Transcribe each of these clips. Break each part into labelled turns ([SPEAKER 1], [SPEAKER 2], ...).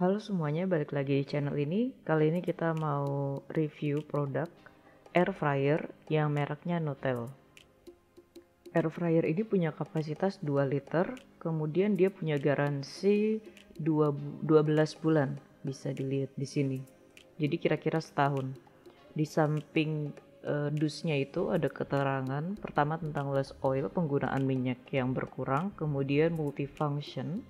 [SPEAKER 1] Halo semuanya, balik lagi di channel ini. Kali ini kita mau review produk air fryer yang mereknya Notel. Air fryer ini punya kapasitas 2 liter, kemudian dia punya garansi 12 bulan. Bisa dilihat di sini. Jadi kira-kira setahun. Di samping dusnya itu ada keterangan pertama tentang less oil, penggunaan minyak yang berkurang, kemudian multifunction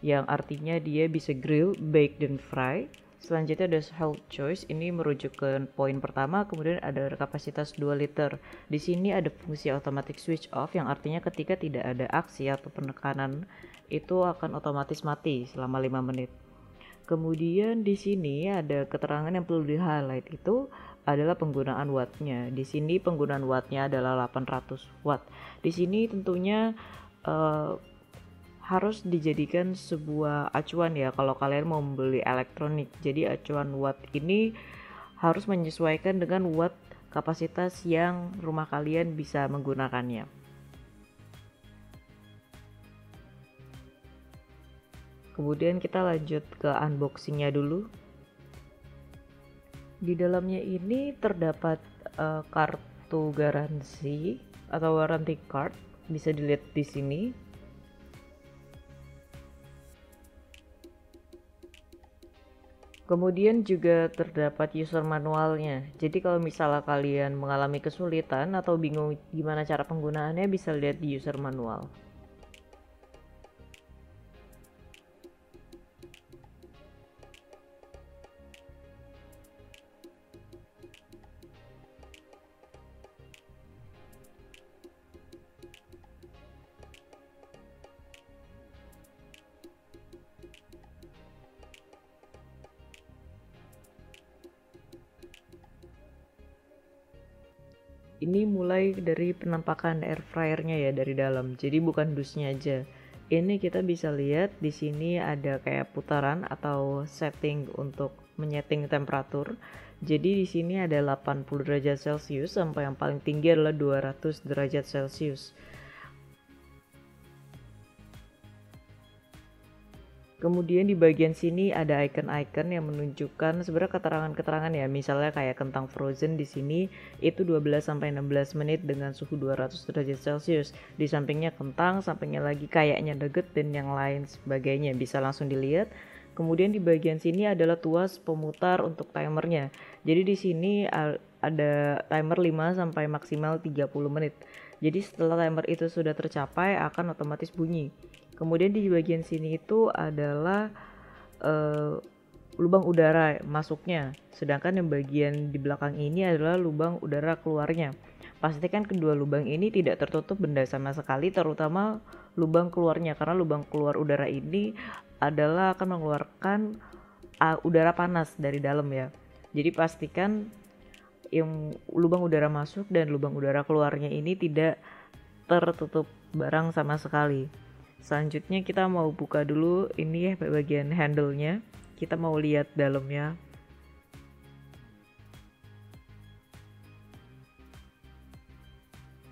[SPEAKER 1] yang artinya dia bisa grill, bake, dan fry. Selanjutnya ada health choice, ini merujuk ke poin pertama, kemudian ada kapasitas 2 liter. Di sini ada fungsi automatic switch off yang artinya ketika tidak ada aksi atau penekanan itu akan otomatis mati selama 5 menit. Kemudian di sini ada keterangan yang perlu di-highlight, itu adalah penggunaan wattnya. Di sini penggunaan wattnya adalah 800 watt. Di sini tentunya harus dijadikan sebuah acuan ya kalau kalian mau membeli elektronik. Jadi acuan watt ini harus menyesuaikan dengan watt kapasitas yang rumah kalian bisa menggunakannya. Kemudian kita lanjut ke unboxingnya dulu. Di dalamnya ini terdapat kartu garansi atau warranty card, bisa dilihat di sini. Kemudian juga terdapat user manualnya. Jadi kalau misalnya kalian mengalami kesulitan atau bingung gimana cara penggunaannya, bisa lihat di user manual. Ini mulai dari penampakan air fryernya ya dari dalam. Jadi bukan dusnya aja. Ini kita bisa lihat di sini ada kayak putaran atau setting untuk menyeting temperatur. Jadi di sini ada 80 derajat Celcius sampai yang paling tinggi adalah 200 derajat Celcius. Kemudian di bagian sini ada icon-icon yang menunjukkan sebenarnya keterangan-keterangan ya, misalnya kayak kentang frozen di sini itu 12 sampai 16 menit dengan suhu 200 derajat Celcius. Di sampingnya kentang, sampingnya lagi kayaknya nugget dan yang lain sebagainya, bisa langsung dilihat. Kemudian di bagian sini adalah tuas pemutar untuk timernya. Jadi di sini ada timer 5 sampai maksimal 30 menit. Jadi setelah timer itu sudah tercapai akan otomatis bunyi. Kemudian di bagian sini itu adalah lubang udara masuknya, sedangkan yang bagian di belakang ini adalah lubang udara keluarnya. Pastikan kedua lubang ini tidak tertutup benda sama sekali, terutama lubang keluarnya, karena lubang keluar udara ini adalah akan mengeluarkan udara panas dari dalam ya. Jadi pastikan yang lubang udara masuk dan lubang udara keluarnya ini tidak tertutup barang sama sekali. Selanjutnya kita mau buka dulu ini ya bagian handle-nya. Kita mau lihat dalamnya.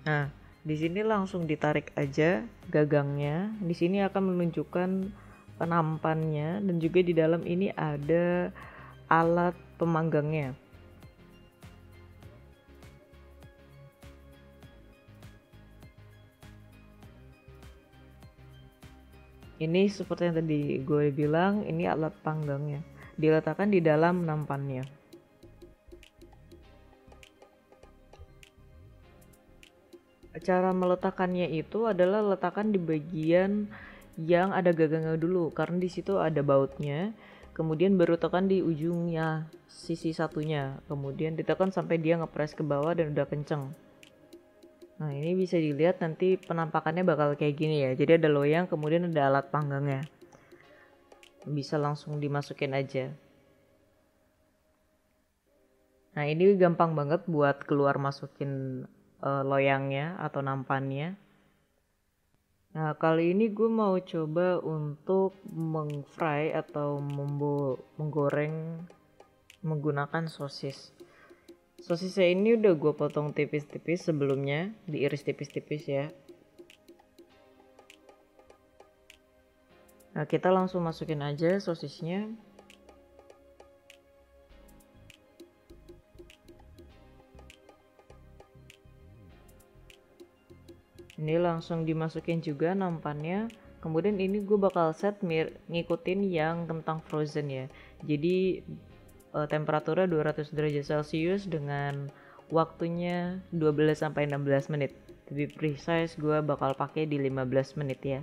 [SPEAKER 1] Nah, di sini langsung ditarik aja gagangnya. Di sini akan menunjukkan penampannya dan juga di dalam ini ada alat pemanggangnya. Ini seperti yang tadi gue bilang, ini alat panggangnya. Diletakkan di dalam nampannya. Cara meletakkannya itu adalah letakkan di bagian yang ada gagangnya dulu, karena di situ ada bautnya. Kemudian baru tekan di ujungnya sisi satunya. Kemudian ditekan sampai dia ngepres ke bawah dan udah kenceng. Nah ini bisa dilihat nanti penampakannya bakal kayak gini ya. Jadi ada loyang, kemudian ada alat panggangnya. Bisa langsung dimasukin aja. Nah ini gampang banget buat keluar masukin loyangnya atau nampannya. Nah kali ini gue mau coba untuk meng-fry atau menggoreng menggunakan sosis. Sosisnya ini udah gue potong tipis-tipis sebelumnya, diiris tipis-tipis ya. Nah, kita langsung masukin aja sosisnya. Ini langsung dimasukin juga nampannya. Kemudian ini gue bakal set ngikutin yang kentang frozen ya. Jadi temperaturnya 200 derajat Celcius dengan waktunya 12 sampai 16 menit. Lebih precise gue bakal pakai di 15 menit ya.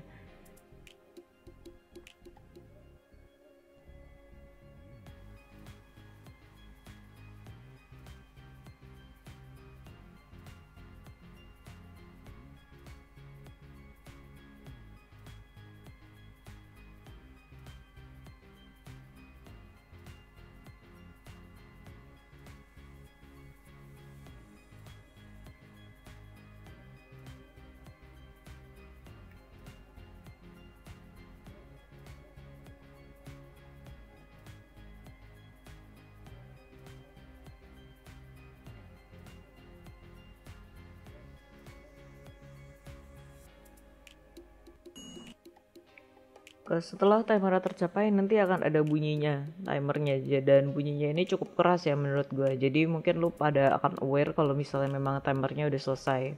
[SPEAKER 1] Setelah timer tercapai nanti akan ada bunyinya timernya aja, dan bunyinya ini cukup keras ya menurut gue, jadi mungkin lu pada akan aware kalau misalnya memang timernya udah selesai.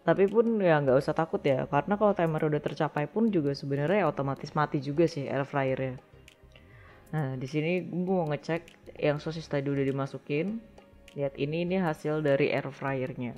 [SPEAKER 1] Tapi pun ya nggak usah takut ya, karena kalau timer udah tercapai pun juga sebenarnya otomatis mati juga sih air fryernya. Nah di sini gue mau ngecek yang sosis tadi udah dimasukin. Lihat ini hasil dari air fryernya.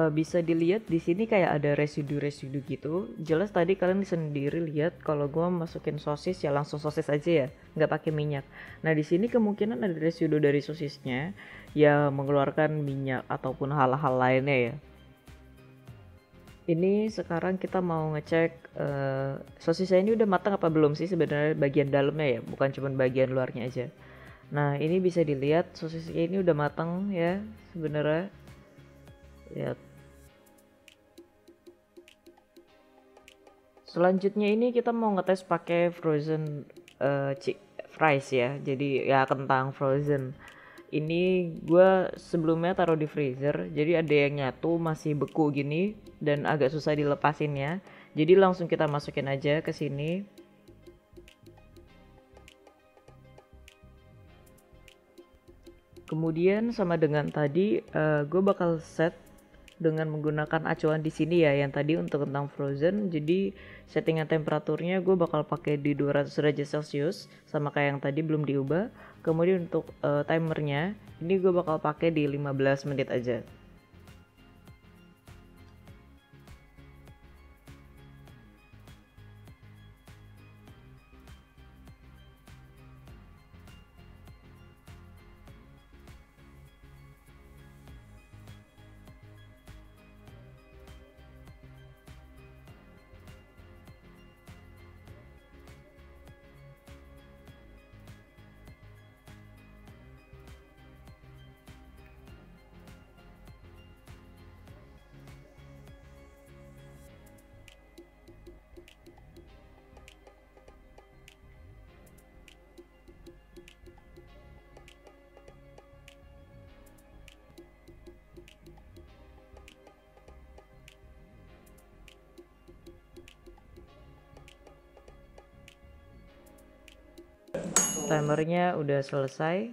[SPEAKER 1] Bisa dilihat di sini kayak ada residu-residu gitu. Jelas tadi kalian sendiri lihat kalau gua masukin sosis ya langsung sosis aja ya, nggak pakai minyak. Nah di sini kemungkinan ada residu dari sosisnya ya mengeluarkan minyak ataupun hal-hal lainnya ya. Ini sekarang kita mau ngecek sosisnya ini udah matang apa belum sih sebenarnya bagian dalamnya ya, bukan cuma bagian luarnya aja. Nah ini bisa dilihat sosisnya ini udah matang ya sebenarnya. Lihat. Selanjutnya ini kita mau ngetes pakai frozen fries ya. Jadi ya kentang frozen. Ini gue sebelumnya taruh di freezer. Jadi ada yang nyatu masih beku gini dan agak susah dilepasinnya. Jadi langsung kita masukin aja ke sini. Kemudian sama dengan tadi gue bakal set dengan menggunakan acuan di sini ya yang tadi untuk kentang frozen. Jadi settingan temperaturnya gue bakal pakai di 200 derajat Celcius sama kayak yang tadi belum diubah. Kemudian untuk timernya ini gue bakal pakai di 15 menit aja. Timernya udah selesai.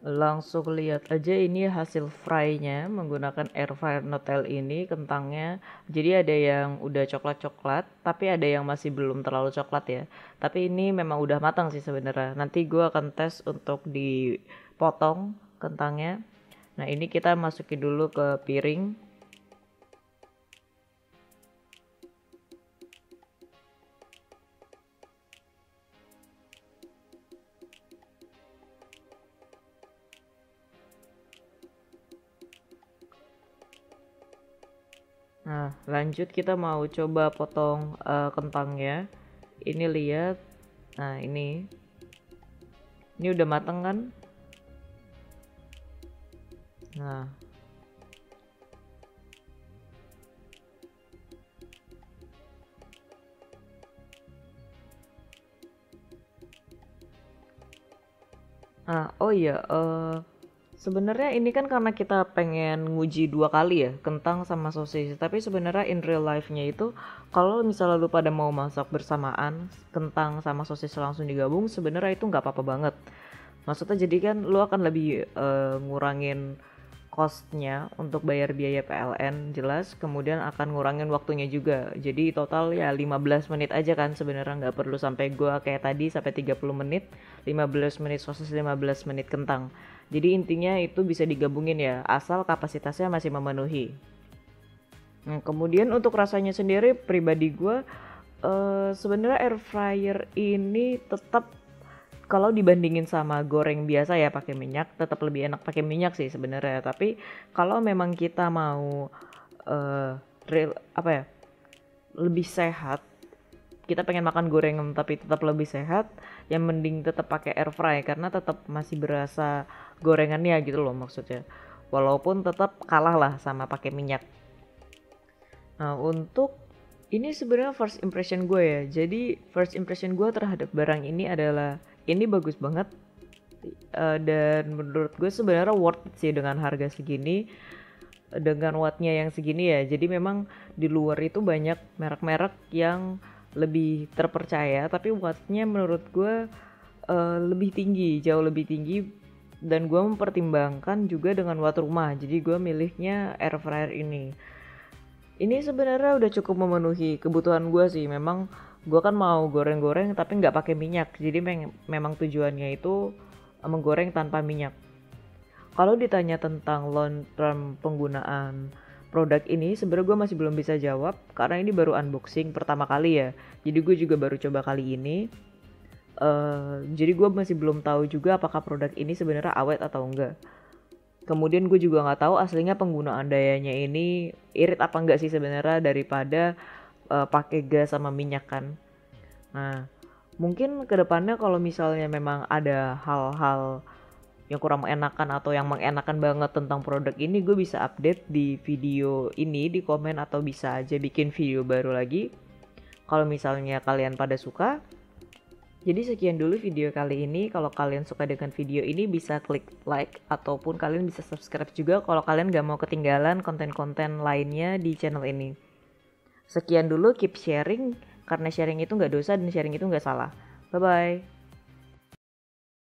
[SPEAKER 1] Langsung lihat aja ini hasil fry-nya menggunakan air fryer Notel ini kentangnya. Jadi ada yang udah coklat-coklat, tapi ada yang masih belum terlalu coklat ya. Tapi ini memang udah matang sih sebenarnya. Nanti gue akan tes untuk dipotong kentangnya. Nah ini kita masukin dulu ke piring. Nah, lanjut kita mau coba potong kentangnya. Ini lihat. Nah, ini. Ini udah matang kan? Nah. Oh iya, sebenarnya ini kan karena kita pengen nguji 2 kali ya, kentang sama sosis. Tapi sebenarnya in real life-nya itu kalau misalnya lu pada mau masak bersamaan, kentang sama sosis langsung digabung, sebenarnya itu nggak apa-apa banget. Maksudnya jadi kan lu akan lebih ngurangin cost-nya untuk bayar biaya PLN jelas, kemudian akan ngurangin waktunya juga. Jadi total ya 15 menit aja kan sebenarnya, nggak perlu sampai gua kayak tadi sampai 30 menit, 15 menit sosis, 15 menit kentang. Jadi intinya itu bisa digabungin ya, asal kapasitasnya masih memenuhi. Nah, kemudian untuk rasanya sendiri pribadi gua sebenarnya air fryer ini tetap, kalau dibandingin sama goreng biasa ya pakai minyak, tetap lebih enak pakai minyak sih sebenarnya. Tapi kalau memang kita mau eh real apa ya, lebih sehat, kita pengen makan gorengan tapi tetap lebih sehat, yang mending tetap pakai air fry karena tetap masih berasa gorengannya gitu loh maksudnya. Walaupun tetap kalah lah sama pakai minyak. Nah, untuk ini sebenarnya first impression gue ya. Jadi first impression gue terhadap barang ini adalah ini bagus banget. Dan menurut gue sebenarnya worth it sih dengan harga segini, dengan wattnya yang segini ya. Jadi memang di luar itu banyak merek-merek yang lebih terpercaya, tapi wattnya menurut gue lebih tinggi, jauh lebih tinggi. Dan gue mempertimbangkan juga dengan watt rumah, jadi gue milihnya air fryer ini. Ini sebenarnya udah cukup memenuhi kebutuhan gue sih. Memang gue kan mau goreng-goreng tapi nggak pakai minyak. Jadi memang tujuannya itu menggoreng tanpa minyak. Kalau ditanya tentang long term penggunaan produk ini, sebenarnya gue masih belum bisa jawab karena ini baru unboxing pertama kali ya. Jadi gue juga baru coba kali ini. Jadi gue masih belum tahu juga apakah produk ini sebenarnya awet atau enggak. Kemudian gue juga nggak tahu aslinya penggunaan dayanya ini irit apa enggak sih sebenarnya, daripada pakai gas sama minyak kan. Nah, mungkin kedepannya kalau misalnya memang ada hal-hal yang kurang mengenakan atau yang mengenakan banget tentang produk ini, gue bisa update di video ini di komen, atau bisa aja bikin video baru lagi kalau misalnya kalian pada suka. Jadi sekian dulu video kali ini. Kalau kalian suka dengan video ini bisa klik like, ataupun kalian bisa subscribe juga kalau kalian gak mau ketinggalan konten-konten lainnya di channel ini. Sekian dulu, keep sharing, karena sharing itu gak dosa dan sharing itu gak salah. Bye-bye.